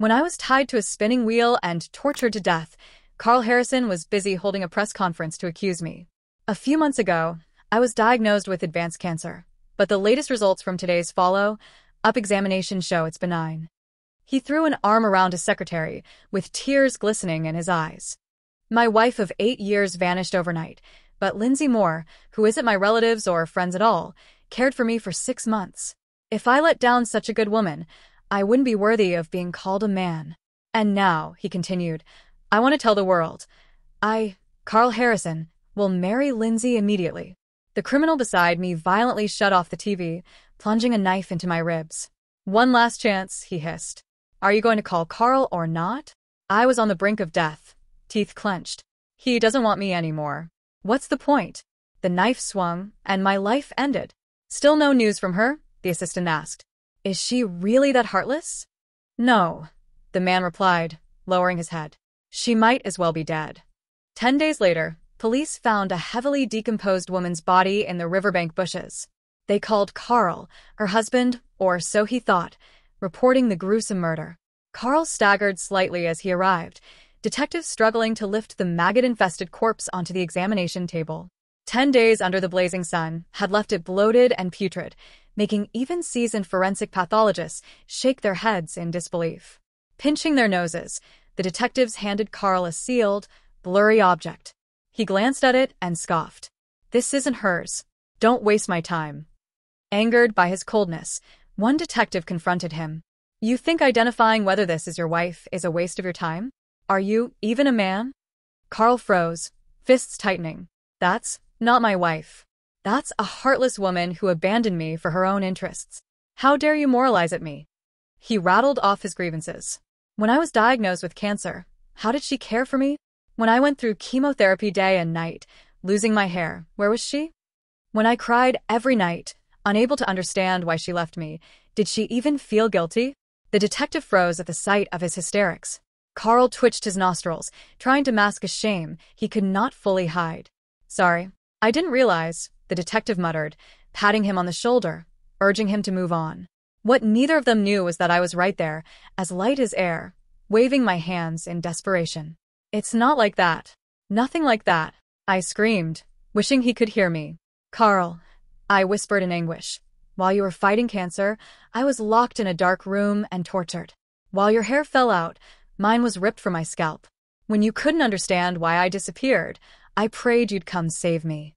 When I was tied to a spinning wheel and tortured to death, Carl Harrison was busy holding a press conference to accuse me. A few months ago, I was diagnosed with advanced cancer, but the latest results from today's follow-up examination show it's benign. He threw an arm around his secretary, with tears glistening in his eyes. My wife of 8 years vanished overnight, but Lindsay Moore, who isn't my relatives or friends at all, cared for me for 6 months. If I let down such a good woman, I wouldn't be worthy of being called a man. And now, he continued, I want to tell the world. Carl Harrison, will marry Lindsay immediately. The criminal beside me violently shut off the TV, plunging a knife into my ribs. One last chance, he hissed. Are you going to call Carl or not? I was on the brink of death, teeth clenched. He doesn't want me anymore. What's the point? The knife swung, and my life ended. Still no news from her? The assistant asked. Is she really that heartless? No, the man replied, lowering his head. She might as well be dead. 10 days later, police found a heavily decomposed woman's body in the riverbank bushes. They called Carl, her husband, or so he thought, reporting the gruesome murder. Carl staggered slightly as he arrived, detectives struggling to lift the maggot-infested corpse onto the examination table. 10 days under the blazing sun had left it bloated and putrid, making even seasoned forensic pathologists shake their heads in disbelief. Pinching their noses, the detectives handed Carl a sealed, blurry object. He glanced at it and scoffed. This isn't hers. Don't waste my time. Angered by his coldness, one detective confronted him. You think identifying whether this is your wife is a waste of your time? Are you even a man? Carl froze, fists tightening. That's not my wife. That's a heartless woman who abandoned me for her own interests. How dare you moralize at me? He rattled off his grievances. When I was diagnosed with cancer, how did she care for me? When I went through chemotherapy day and night, losing my hair, where was she? When I cried every night, unable to understand why she left me, did she even feel guilty? The detective froze at the sight of his hysterics. Carl twitched his nostrils, trying to mask a shame he could not fully hide. Sorry, I didn't realize, the detective muttered, patting him on the shoulder, urging him to move on. What neither of them knew was that I was right there, as light as air, waving my hands in desperation. It's not like that. Nothing like that, I screamed, wishing he could hear me. Carl, I whispered in anguish. While you were fighting cancer, I was locked in a dark room and tortured. While your hair fell out, mine was ripped from my scalp. When you couldn't understand why I disappeared, I prayed you'd come save me.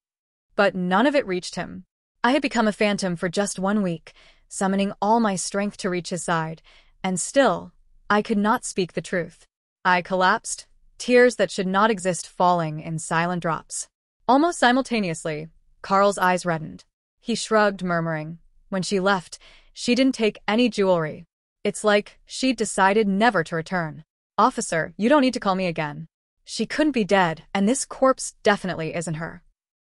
But none of it reached him. I had become a phantom for just 1 week, summoning all my strength to reach his side, and still, I could not speak the truth. I collapsed, tears that should not exist falling in silent drops. Almost simultaneously, Carl's eyes reddened. He shrugged, murmuring, when she left, she didn't take any jewelry. It's like she'd decided never to return. Officer, you don't need to call me again. She couldn't be dead, and this corpse definitely isn't her.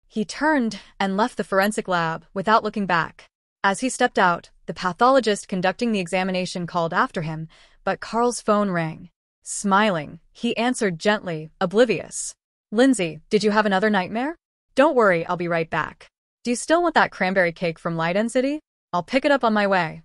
He turned and left the forensic lab without looking back. As he stepped out, the pathologist conducting the examination called after him, but Carl's phone rang. Smiling, he answered gently, oblivious. Lindsay, did you have another nightmare? Don't worry, I'll be right back. Do you still want that cranberry cake from Light City? I'll pick it up on my way.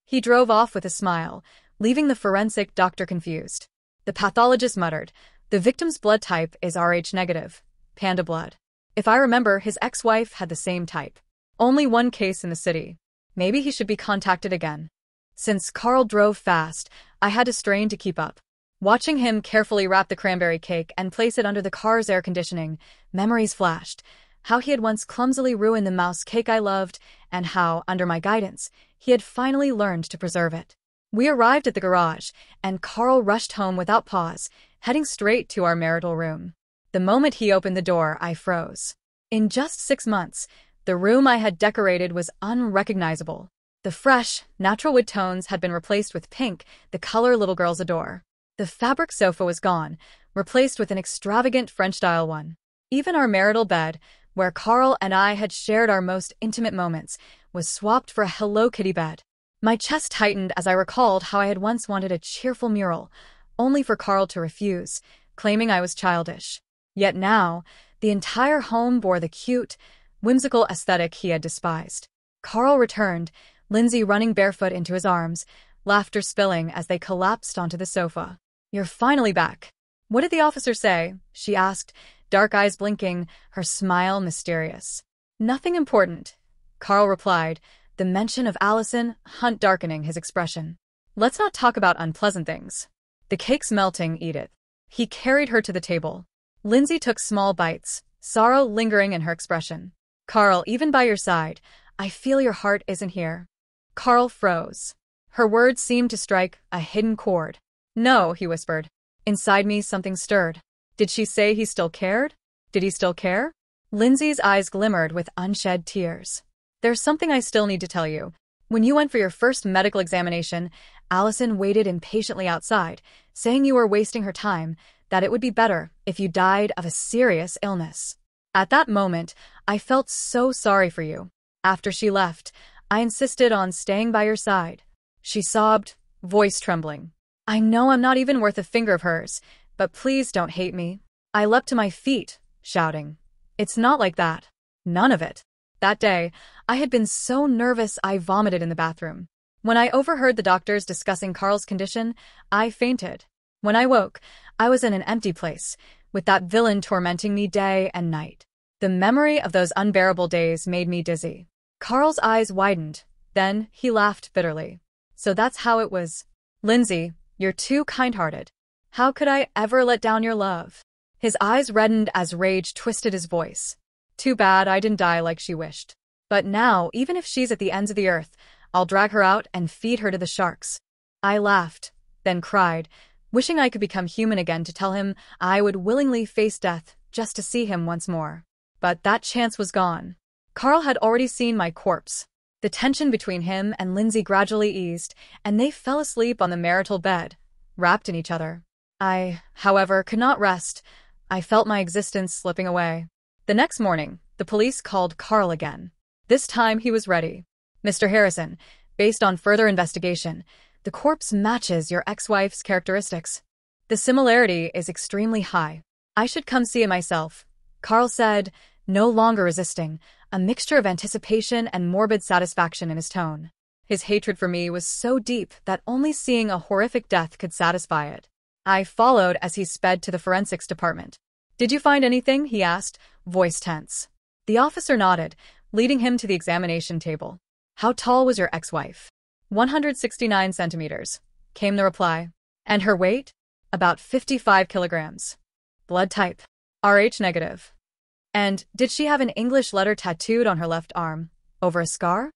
He drove off with a smile, leaving the forensic doctor confused. The pathologist muttered, the victim's blood type is Rh negative, panda blood. If I remember, his ex-wife had the same type. Only one case in the city. Maybe he should be contacted again. Since Carl drove fast, I had to strain to keep up. Watching him carefully wrap the cranberry cake and place it under the car's air conditioning, memories flashed. How he had once clumsily ruined the mouse cake I loved, and how, under my guidance, he had finally learned to preserve it. We arrived at the garage, and Carl rushed home without pause, heading straight to our marital room. The moment he opened the door, I froze. In just 6 months, the room I had decorated was unrecognizable. The fresh, natural wood tones had been replaced with pink, the color little girls adore. The fabric sofa was gone, replaced with an extravagant French-style one. Even our marital bed, where Carl and I had shared our most intimate moments, was swapped for a Hello Kitty bed. My chest tightened as I recalled how I had once wanted a cheerful mural, only for Carl to refuse, claiming I was childish. Yet now, the entire home bore the cute, whimsical aesthetic he had despised. Carl returned, Lindsay running barefoot into his arms, laughter spilling as they collapsed onto the sofa. "You're finally back. What did the officer say?" she asked, dark eyes blinking, her smile mysterious. "Nothing important," Carl replied, the mention of Allison Hunt darkening his expression. "Let's not talk about unpleasant things. The cake's melting, eat it." He carried her to the table. Lindsay took small bites, sorrow lingering in her expression. "Carl, even by your side, I feel your heart isn't here." Carl froze. Her words seemed to strike a hidden chord. "No," he whispered. Inside me something stirred. Did she say he still cared? Did he still care? Lindsay's eyes glimmered with unshed tears. "There's something I still need to tell you. When you went for your first medical examination, Allison waited impatiently outside, saying you were wasting her time, that it would be better if you died of a serious illness. At that moment, I felt so sorry for you. After she left, I insisted on staying by your side." She sobbed, voice trembling. "I know I'm not even worth a finger of hers, but please don't hate me." I leapt to my feet, shouting, "It's not like that. None of it." That day, I had been so nervous I vomited in the bathroom. When I overheard the doctors discussing Carl's condition, I fainted. When I woke, I was in an empty place, with that villain tormenting me day and night. The memory of those unbearable days made me dizzy. Carl's eyes widened, then he laughed bitterly. "So that's how it was. Lindsay, you're too kind-hearted. How could I ever let down your love?" His eyes reddened as rage twisted his voice. "Too bad I didn't die like she wished. But now, even if she's at the ends of the earth, I'll drag her out and feed her to the sharks." I laughed, then cried, wishing I could become human again to tell him I would willingly face death just to see him once more. But that chance was gone. Carl had already seen my corpse. The tension between him and Lindsay gradually eased, and they fell asleep on the marital bed, wrapped in each other. I, however, could not rest. I felt my existence slipping away. The next morning, the police called Carl again. This time he was ready. "Mr. Harrison, based on further investigation, the corpse matches your ex-wife's characteristics. The similarity is extremely high. I should come see it myself," Carl said, no longer resisting, a mixture of anticipation and morbid satisfaction in his tone. His hatred for me was so deep that only seeing a horrific death could satisfy it. I followed as he sped to the forensics department. "Did you find anything?" he asked, voice tense. The officer nodded, leading him to the examination table. "How tall was your ex-wife?" 169 centimeters, came the reply. "And her weight?" "About 55 kilograms. Blood type? Rh negative." "And did she have an English letter tattooed on her left arm, over a scar?"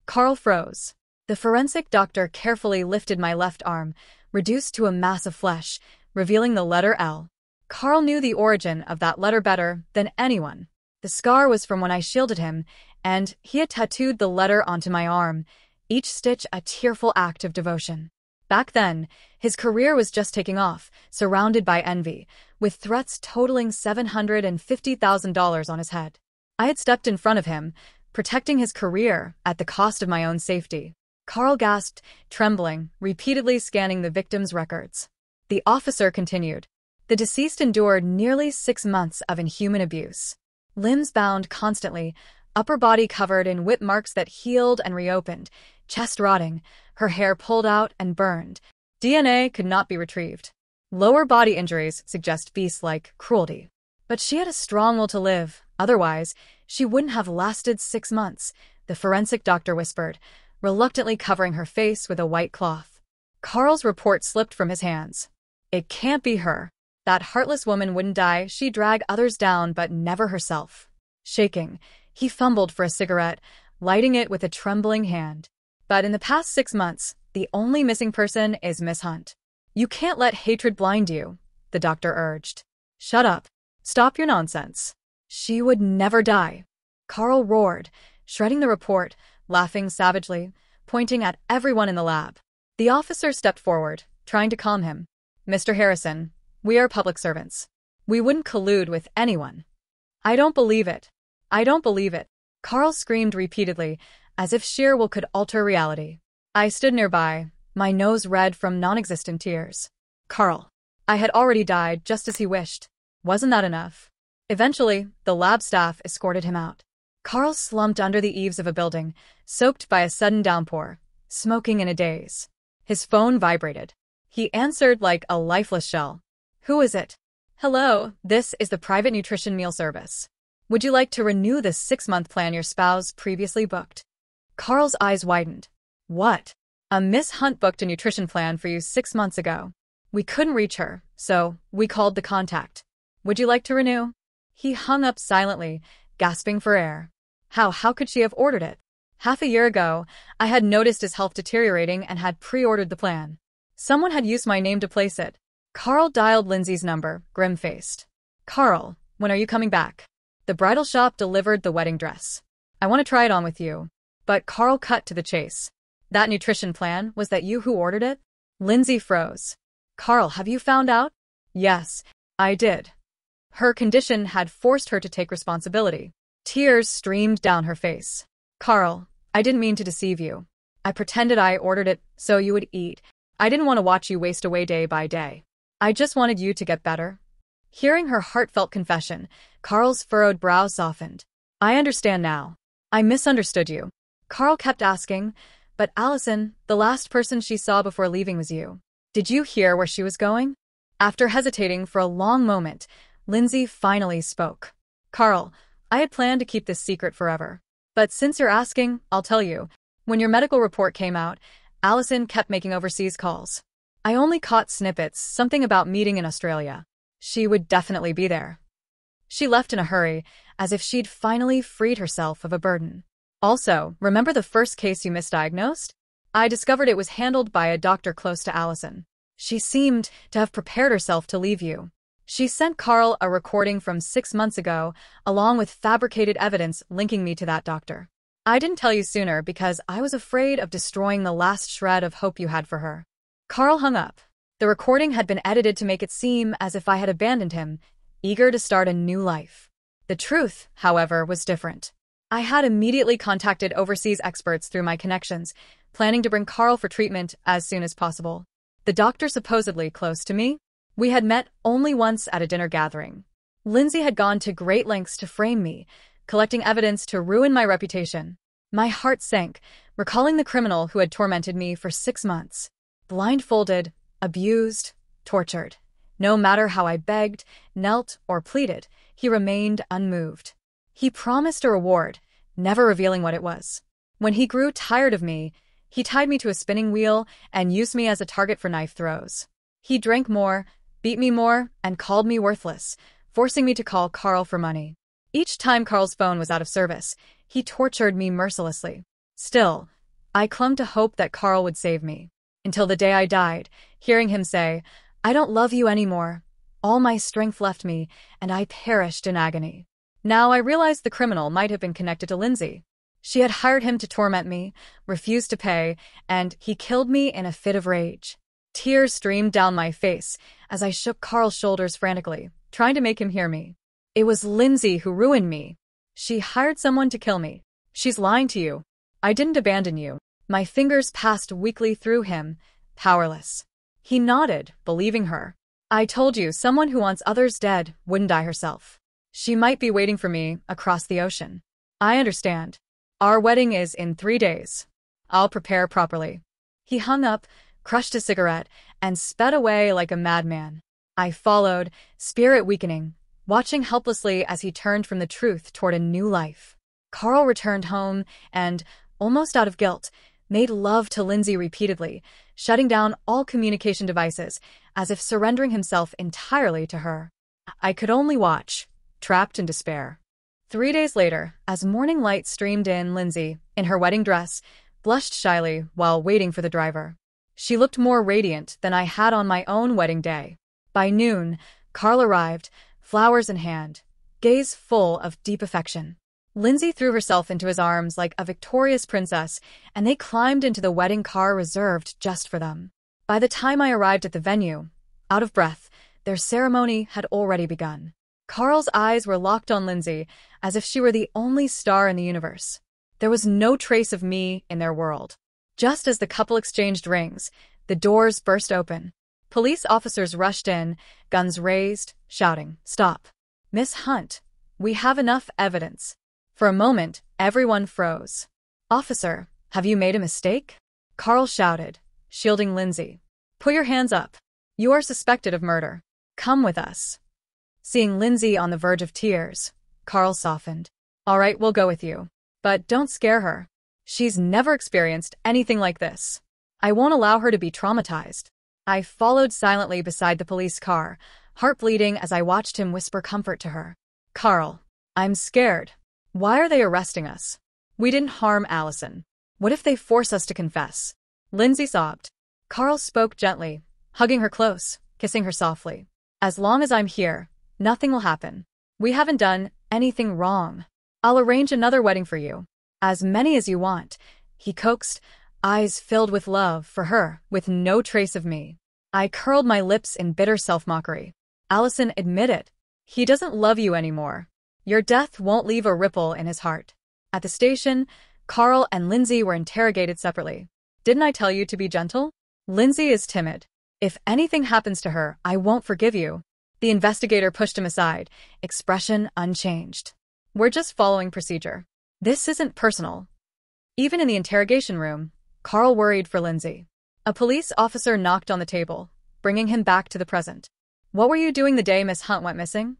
Carl froze. The forensic doctor carefully lifted my left arm, reduced to a mass of flesh, revealing the letter L. Carl knew the origin of that letter better than anyone. The scar was from when I shielded him, and he had tattooed the letter onto my arm, each stitch a tearful act of devotion. Back then, his career was just taking off, surrounded by envy, with threats totaling $750,000 on his head. I had stepped in front of him, protecting his career at the cost of my own safety. Carl gasped, trembling, repeatedly scanning the victim's records. The officer continued. The deceased endured nearly 6 months of inhuman abuse. Limbs bound constantly, upper body covered in whip marks that healed and reopened, chest rotting, her hair pulled out and burned. DNA could not be retrieved. Lower body injuries suggest beast-like cruelty. But she had a strong will to live, otherwise, she wouldn't have lasted 6 months, the forensic doctor whispered, reluctantly covering her face with a white cloth. Carl's report slipped from his hands. "It can't be her. That heartless woman wouldn't die, she'd drag others down but never herself." Shaking, he fumbled for a cigarette, lighting it with a trembling hand. "But in the past 6 months, the only missing person is Miss Hunt." "You can't let hatred blind you," the doctor urged. "Shut up. Stop your nonsense. She would never die." Carl roared, shredding the report, laughing savagely, pointing at everyone in the lab. The officer stepped forward, trying to calm him. "Mr. Harrison, we are public servants. We wouldn't collude with anyone." "I don't believe it. I don't believe it." Carl screamed repeatedly, as if sheer will could alter reality. I stood nearby, my nose red from non-existent tears. "Carl, I had already died just as he wished. Wasn't that enough?" Eventually, the lab staff escorted him out. Carl slumped under the eaves of a building, soaked by a sudden downpour, smoking in a daze. His phone vibrated. He answered like a lifeless shell. Who is it? Hello, this is the private nutrition meal service. Would you like to renew the 6-month plan your spouse previously booked? Carl's eyes widened. What? Miss Hunt booked a nutrition plan for you 6 months ago. We couldn't reach her, so we called the contact. Would you like to renew? He hung up silently, gasping for air. How could she have ordered it? Half a year ago, I had noticed his health deteriorating and had pre-ordered the plan. Someone had used my name to place it. Carl dialed Lindsay's number, grim-faced. Carl, when are you coming back? The bridal shop delivered the wedding dress. I want to try it on with you. But Carl cut to the chase. That nutrition plan, was that you who ordered it? Lindsay froze. Carl, have you found out? Yes, I did. Her condition had forced her to take responsibility. Tears streamed down her face. Carl, I didn't mean to deceive you. I pretended I ordered it so you would eat. I didn't want to watch you waste away day by day. I just wanted you to get better. Hearing her heartfelt confession, Carl's furrowed brow softened. I understand now. I misunderstood you. Carl kept asking, but Allison, the last person she saw before leaving was you. Did you hear where she was going? After hesitating for a long moment, Lindsay finally spoke. Carl, I had planned to keep this secret forever. But since you're asking, I'll tell you. When your medical report came out, Allison kept making overseas calls. I only caught snippets, something about meeting in Australia. She would definitely be there. She left in a hurry, as if she'd finally freed herself of a burden. Also, remember the first case you misdiagnosed? I discovered it was handled by a doctor close to Allison. She seemed to have prepared herself to leave you. She sent Carl a recording from 6 months ago, along with fabricated evidence linking me to that doctor. I didn't tell you sooner because I was afraid of destroying the last shred of hope you had for her. Carl hung up. The recording had been edited to make it seem as if I had abandoned him, eager to start a new life. The truth, however, was different. I had immediately contacted overseas experts through my connections, planning to bring Carl for treatment as soon as possible. The doctor supposedly close to me? We had met only once at a dinner gathering. Lindsay had gone to great lengths to frame me, collecting evidence to ruin my reputation. My heart sank, recalling the criminal who had tormented me for 6 months. Blindfolded, abused, tortured. No matter how I begged, knelt, or pleaded, he remained unmoved. He promised a reward, never revealing what it was. When he grew tired of me, he tied me to a spinning wheel and used me as a target for knife throws. He drank more, beat me more, and called me worthless, forcing me to call Carl for money. Each time Carl's phone was out of service, he tortured me mercilessly. Still, I clung to hope that Carl would save me. Until the day I died, hearing him say, I don't love you anymore. All my strength left me, and I perished in agony. Now I realized the criminal might have been connected to Lindsay. She had hired him to torment me, refused to pay, and he killed me in a fit of rage. Tears streamed down my face as I shook Carl's shoulders frantically, trying to make him hear me. It was Lindsay who ruined me. She hired someone to kill me. She's lying to you. I didn't abandon you. My fingers passed weakly through him, powerless. He nodded, believing her. I told you someone who wants others dead wouldn't die herself. She might be waiting for me across the ocean. I understand. Our wedding is in 3 days. I'll prepare properly. He hung up, crushed a cigarette, and sped away like a madman. I followed, spirit weakening, watching helplessly as he turned from the truth toward a new life. Carl returned home and, almost out of guilt, made love to Lindsay repeatedly, shutting down all communication devices, as if surrendering himself entirely to her. I could only watch, trapped in despair. 3 days later, as morning light streamed in, Lindsay, in her wedding dress, blushed shyly while waiting for the driver. She looked more radiant than I had on my own wedding day. By noon, Carl arrived, flowers in hand, gaze full of deep affection. Lindsay threw herself into his arms like a victorious princess, and they climbed into the wedding car reserved just for them. By the time I arrived at the venue, out of breath, their ceremony had already begun. Carl's eyes were locked on Lindsay, as if she were the only star in the universe. There was no trace of me in their world. Just as the couple exchanged rings, the doors burst open. Police officers rushed in, guns raised, shouting, "Stop. Miss Hunt, we have enough evidence." For a moment, everyone froze. "Officer, have you made a mistake?" Carl shouted, shielding Lindsay. Put your hands up. You are suspected of murder. Come with us. Seeing Lindsay on the verge of tears, Carl softened. All right, we'll go with you. But don't scare her. She's never experienced anything like this. I won't allow her to be traumatized. I followed silently beside the police car, heart bleeding as I watched him whisper comfort to her. Carl, I'm scared. Why are they arresting us? We didn't harm Allison. What if they force us to confess? Lindsay sobbed. Carl spoke gently, hugging her close, kissing her softly. As long as I'm here, nothing will happen. We haven't done anything wrong. I'll arrange another wedding for you. As many as you want, he coaxed, eyes filled with love for her, with no trace of me. I curled my lips in bitter self-mockery. Allison, admit it. He doesn't love you anymore. Your death won't leave a ripple in his heart. At the station, Carl and Lindsay were interrogated separately. Didn't I tell you to be gentle? Lindsay is timid. If anything happens to her, I won't forgive you. The investigator pushed him aside, expression unchanged. We're just following procedure. This isn't personal. Even in the interrogation room, Carl worried for Lindsay. A police officer knocked on the table, bringing him back to the present. What were you doing the day Miss Hunt went missing?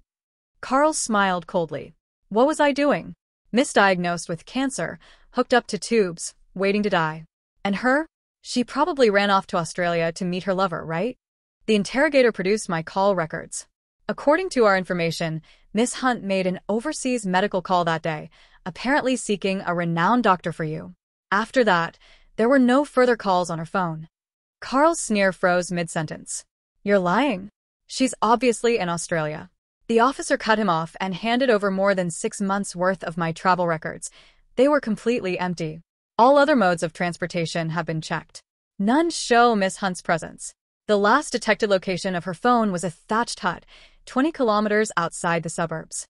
Carl smiled coldly. What was I doing? Misdiagnosed with cancer, hooked up to tubes, waiting to die. And her? She probably ran off to Australia to meet her lover, right? The interrogator produced my call records. According to our information, Miss Hunt made an overseas medical call that day, apparently seeking a renowned doctor for you. After that, there were no further calls on her phone. Carl's sneer froze mid-sentence. You're lying. She's obviously in Australia. The officer cut him off and handed over more than 6 months' worth of my travel records. They were completely empty. All other modes of transportation have been checked. None show Miss Hunt's presence. The last detected location of her phone was a thatched hut, 20 kilometers outside the suburbs.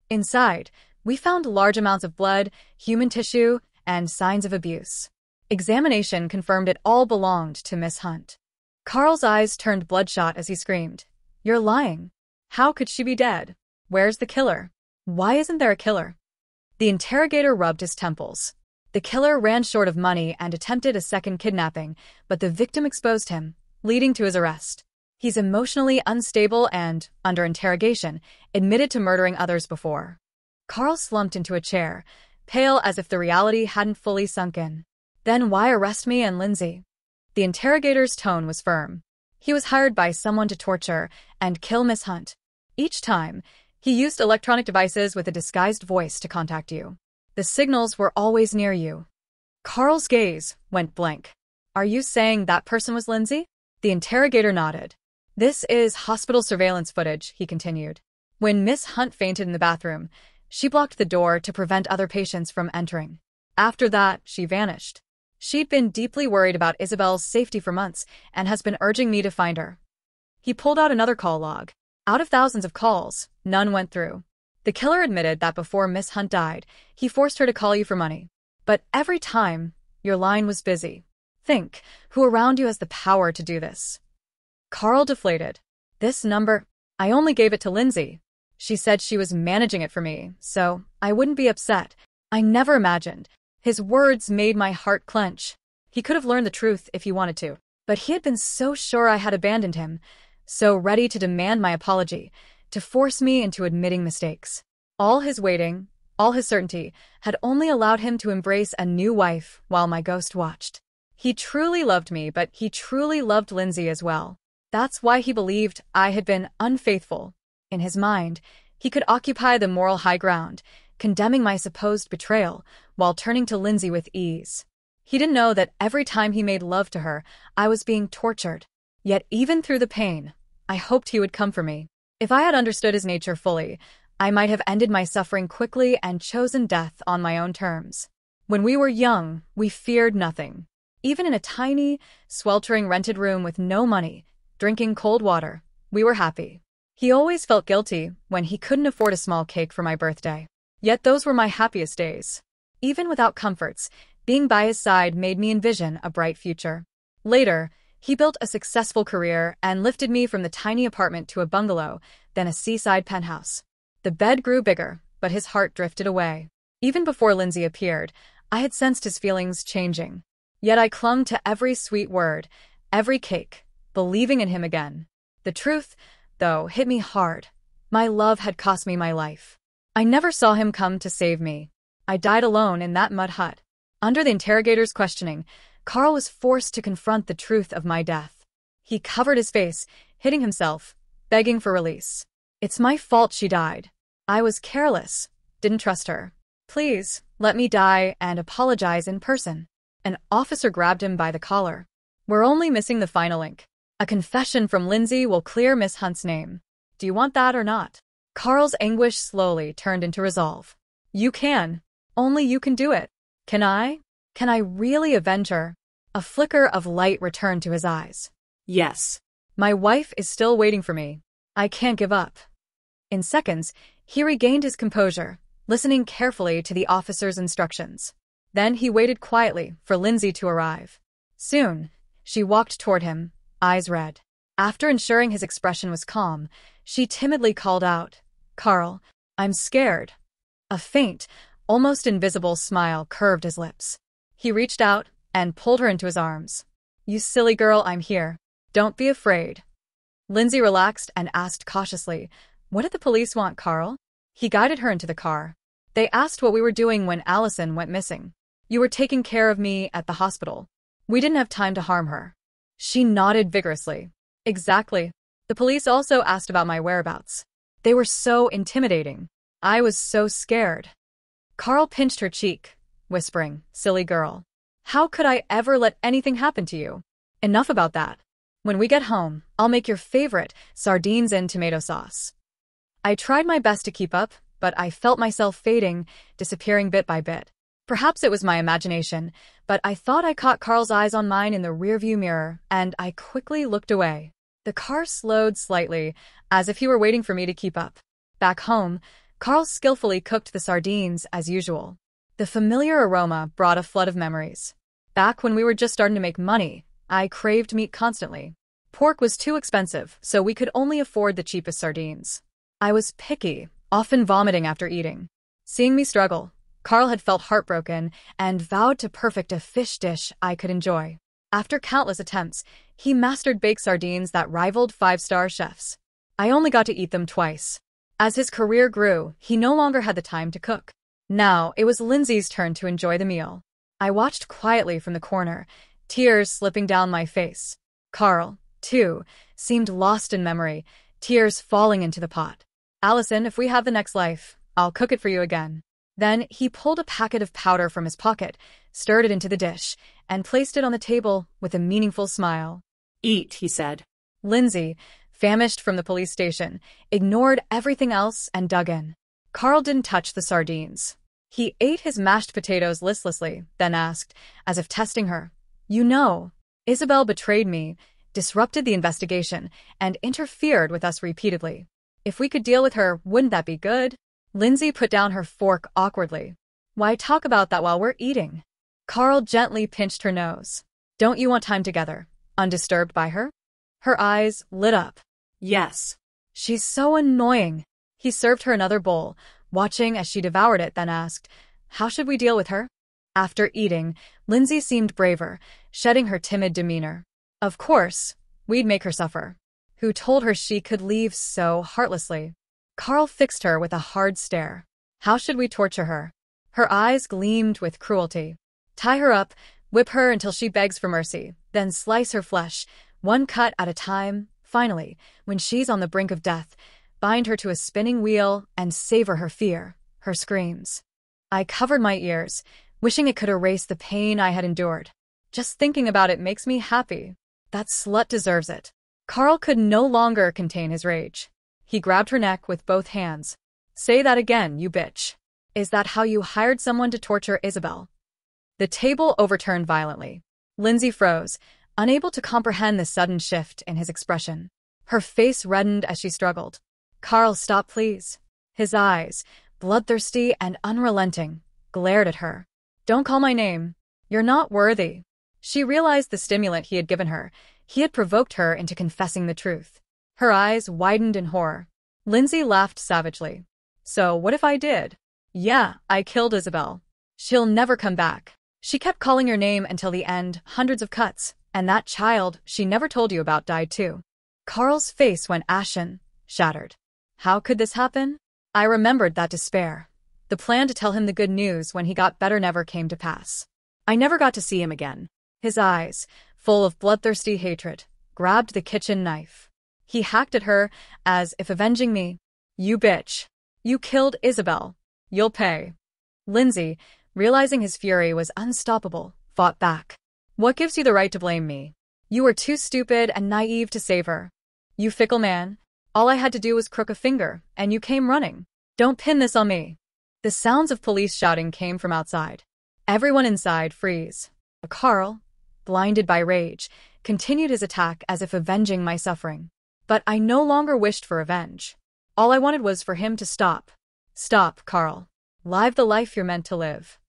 Inside, we found large amounts of blood, human tissue, and signs of abuse. Examination confirmed it all belonged to Miss Hunt. Carl's eyes turned bloodshot as he screamed. You're lying. How could she be dead? Where's the killer? Why isn't there a killer? The interrogator rubbed his temples. The killer ran short of money and attempted a second kidnapping, but the victim exposed him, leading to his arrest. He's emotionally unstable and, under interrogation, admitted to murdering others before. Carl slumped into a chair, pale as if the reality hadn't fully sunk in. Then why arrest me and Lindsay? The interrogator's tone was firm. He was hired by someone to torture and kill Miss Hunt. Each time, he used electronic devices with a disguised voice to contact you. The signals were always near you. Carl's gaze went blank. Are you saying that person was Lindsay? The interrogator nodded. This is hospital surveillance footage, he continued. When Miss Hunt fainted in the bathroom, she blocked the door to prevent other patients from entering. After that, she vanished. She'd been deeply worried about Isabel's safety for months and has been urging me to find her. He pulled out another call log. Out of thousands of calls, none went through. The killer admitted that before Miss Hunt died, he forced her to call you for money. But every time, your line was busy. Think, who around you has the power to do this? Carl deflated. This number, I only gave it to Lindsay. She said she was managing it for me, so I wouldn't be upset. I never imagined. His words made my heart clench. He could have learned the truth if he wanted to. But he had been so sure I had abandoned him, so ready to demand my apology, to force me into admitting mistakes. All his waiting, all his certainty, had only allowed him to embrace a new wife while my ghost watched. He truly loved me, but he truly loved Lindsay as well. That's why he believed I had been unfaithful. In his mind, he could occupy the moral high ground, condemning my supposed betrayal, while turning to Lindsay with ease. He didn't know that every time he made love to her, I was being tortured. Yet even through the pain, I hoped he would come for me. If I had understood his nature fully, I might have ended my suffering quickly and chosen death on my own terms. When we were young, we feared nothing. Even in a tiny, sweltering rented room with no money, drinking cold water, we were happy. He always felt guilty when he couldn't afford a small cake for my birthday. Yet those were my happiest days. Even without comforts, being by his side made me envision a bright future. Later, he built a successful career and lifted me from the tiny apartment to a bungalow, then a seaside penthouse. The bed grew bigger, but his heart drifted away. Even before Lindsay appeared, I had sensed his feelings changing. Yet I clung to every sweet word, every cake, believing in him again. The truth, though, hit me hard. My love had cost me my life. I never saw him come to save me. I died alone in that mud hut. Under the interrogator's questioning, Carl was forced to confront the truth of my death. He covered his face, hitting himself, begging for release. It's my fault she died. I was careless, didn't trust her. Please, let me die and apologize in person. An officer grabbed him by the collar. We're only missing the final link. A confession from Lindsay will clear Miss Hunt's name. Do you want that or not? Carl's anguish slowly turned into resolve. You can. Only you can do it. Can I? Can I really avenge her? A flicker of light returned to his eyes. Yes. My wife is still waiting for me. I can't give up. In seconds, he regained his composure, listening carefully to the officer's instructions. Then he waited quietly for Lindsay to arrive. Soon, she walked toward him, eyes red. After ensuring his expression was calm, she timidly called out, Carl, I'm scared. A faint, almost invisible smile curved his lips. He reached out and pulled her into his arms. You silly girl, I'm here. Don't be afraid. Lindsay relaxed and asked cautiously, What did the police want, Carl? He guided her into the car. They asked what we were doing when Allison went missing. You were taking care of me at the hospital. We didn't have time to harm her. She nodded vigorously. Exactly. The police also asked about my whereabouts. They were so intimidating. I was so scared. Carl pinched her cheek, whispering, Silly girl. How could I ever let anything happen to you? Enough about that. When we get home, I'll make your favorite, sardines and tomato sauce. I tried my best to keep up, but I felt myself fading, disappearing bit by bit. Perhaps it was my imagination, but I thought I caught Carl's eyes on mine in the rearview mirror, and I quickly looked away. The car slowed slightly, as if he were waiting for me to keep up. Back home, Carl skillfully cooked the sardines as usual. The familiar aroma brought a flood of memories. Back when we were just starting to make money, I craved meat constantly. Pork was too expensive, so we could only afford the cheapest sardines. I was picky, often vomiting after eating. Seeing me struggle, Carl had felt heartbroken and vowed to perfect a fish dish I could enjoy. After countless attempts, he mastered baked sardines that rivaled five-star chefs. I only got to eat them twice. As his career grew, he no longer had the time to cook. Now, it was Lindsay's turn to enjoy the meal. I watched quietly from the corner, tears slipping down my face. Carl, too, seemed lost in memory, tears falling into the pot. Allison, if we have the next life, I'll cook it for you again. Then he pulled a packet of powder from his pocket, stirred it into the dish, and placed it on the table with a meaningful smile. Eat, he said. Lindsay, famished from the police station, ignored everything else and dug in. Carl didn't touch the sardines. He ate his mashed potatoes listlessly, then asked, as if testing her, You know, Isabel betrayed me, disrupted the investigation, and interfered with us repeatedly. If we could deal with her, wouldn't that be good? Lindsay put down her fork awkwardly. Why talk about that while we're eating? Carl gently pinched her nose. Don't you want time together, undisturbed by her? Her eyes lit up. Yes. She's so annoying. He served her another bowl, watching as she devoured it, then asked, How should we deal with her? After eating, Lindsay seemed braver, shedding her timid demeanor. Of course, we'd make her suffer. Who told her she could leave so heartlessly? Carl fixed her with a hard stare. How should we torture her? Her eyes gleamed with cruelty. Tie her up, whip her until she begs for mercy, then slice her flesh, one cut at a time. Finally, when she's on the brink of death, bind her to a spinning wheel and savor her fear, her screams. I covered my ears, wishing it could erase the pain I had endured. Just thinking about it makes me happy. That slut deserves it. Carl could no longer contain his rage. He grabbed her neck with both hands. Say that again, you bitch. Is that how you hired someone to torture Isabel? The table overturned violently. Lindsay froze, unable to comprehend the sudden shift in his expression. Her face reddened as she struggled. Carl, stop please. His eyes, bloodthirsty and unrelenting, glared at her. Don't call my name. You're not worthy. She realized the stimulant he had given her. He had provoked her into confessing the truth. Her eyes widened in horror. Lindsay laughed savagely. So what if I did? Yeah, I killed Isabel. She'll never come back. She kept calling your name until the end, hundreds of cuts, and that child she never told you about died too. Carl's face went ashen, shattered. How could this happen? I remembered that despair. The plan to tell him the good news when he got better never came to pass. I never got to see him again. His eyes, full of bloodthirsty hatred, grabbed the kitchen knife. He hacked at her, as if avenging me. You bitch. You killed Isabel. You'll pay. Lindsay, realizing his fury was unstoppable, fought back. What gives you the right to blame me? You were too stupid and naive to save her. You fickle man. All I had to do was crook a finger, and you came running. Don't pin this on me. The sounds of police shouting came from outside. Everyone inside freeze. Carl, blinded by rage, continued his attack as if avenging my suffering. But I no longer wished for revenge. All I wanted was for him to stop. Stop, Carl. Live the life you're meant to live.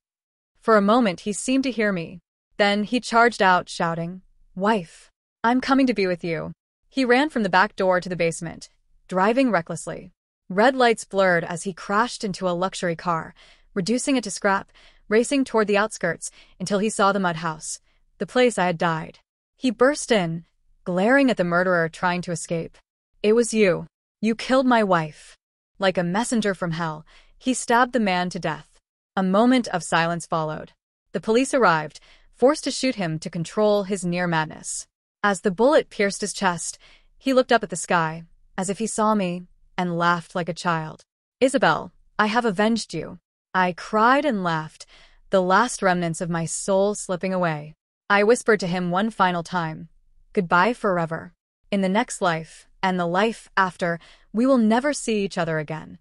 For a moment he seemed to hear me. Then he charged out, shouting, Wife, I'm coming to be with you. He ran from the back door to the basement, driving recklessly. Red lights blurred as he crashed into a luxury car, reducing it to scrap, racing toward the outskirts until he saw the mud house, the place I had died. He burst in, glaring at the murderer trying to escape. It was you. You killed my wife. Like a messenger from hell, he stabbed the man to death. A moment of silence followed. The police arrived, forced to shoot him to control his near madness. As the bullet pierced his chest, he looked up at the sky, as if he saw me, and laughed like a child. Isabel, I have avenged you. I cried and laughed, the last remnants of my soul slipping away. I whispered to him one final time, goodbye forever. In the next life, and the life after, we will never see each other again.